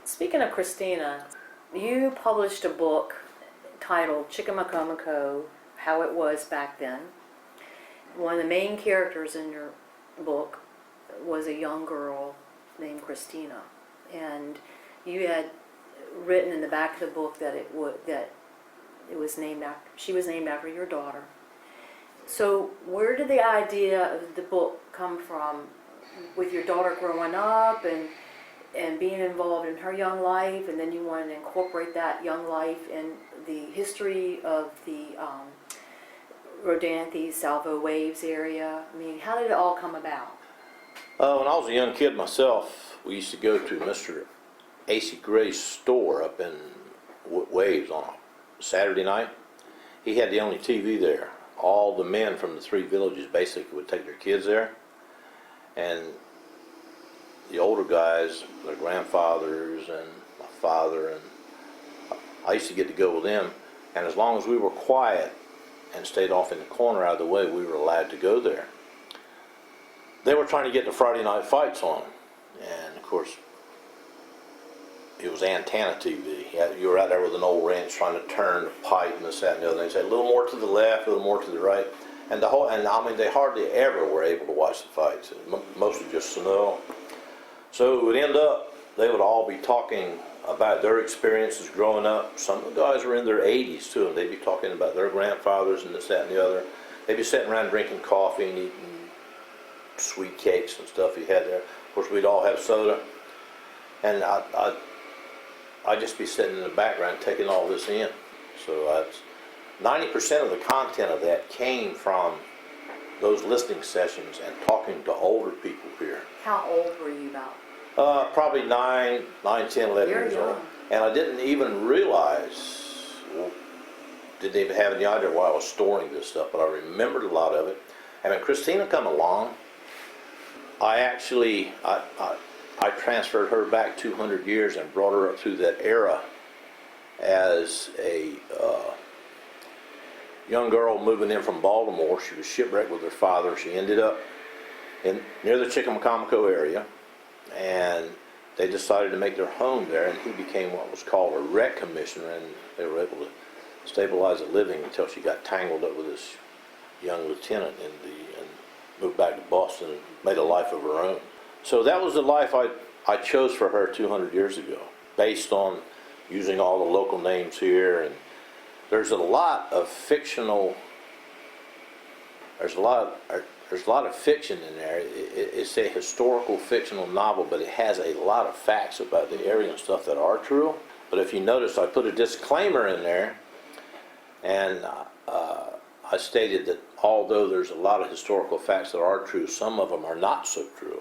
Speaking of Christina, you published a book titled Chicamacomico, How It Was Back Then. One of the main characters in your book was a young girl named Christina, and you had written in the back of the book that she was named after your daughter. So where did the idea of the book come from, with your daughter growing up and being involved in her young life, and then you wanted to incorporate that young life in the history of the Rodanthe, Salvo Waves area? I mean, how did it all come about? When I was a young kid myself, we used to go to Mr. A.C. Gray's store up in Waves on a Saturday night. He had the only TV there. All the men from the three villages basically would take their kids there, and the older guys, their grandfathers and my father, and I used to get to go with them, and as long as we were quiet and stayed off in the corner out of the way, we were allowed to go there. They were trying to get the Friday night fights on, and of course it was antenna TV. You were out there with an old wrench trying to turn the pipe and this, that, and the other. They said a little more to the left, a little more to the right, and they hardly ever were able to watch the fights. Mostly just snow. So it would end up, they would all be talking about their experiences growing up. Some of the guys were in their 80s too, and they'd be talking about their grandfathers and this, that, and the other. They'd be sitting around drinking coffee and eating sweet cakes and stuff you had there. Of course, we'd all have soda, and I'd just be sitting in the background taking all this in. So 90% of the content of that came from those listening sessions and talking to older people here. How old were you about? Probably 9, 10, 11 years old. And I didn't even realize, didn't even have any idea why I was storing this stuff, but I remembered a lot of it. And when Christina come along, I transferred her back 200 years and brought her up through that era as a young girl moving in from Baltimore. She was shipwrecked with her father. She ended up near the Chicamacomico area, and they decided to make their home there, and he became what was called a wreck commissioner, and they were able to stabilize a living until she got tangled up with this young lieutenant and moved back to Boston and made a life of her own. So that was the life I chose for her 200 years ago, based on using all the local names here. And there's a lot of fictional. There's a lot of fiction in there. It's a historical fictional novel, but it has a lot of facts about the area and stuff that are true. But if you notice, I put a disclaimer in there, and I stated that although there's a lot of historical facts that are true, some of them are not so true.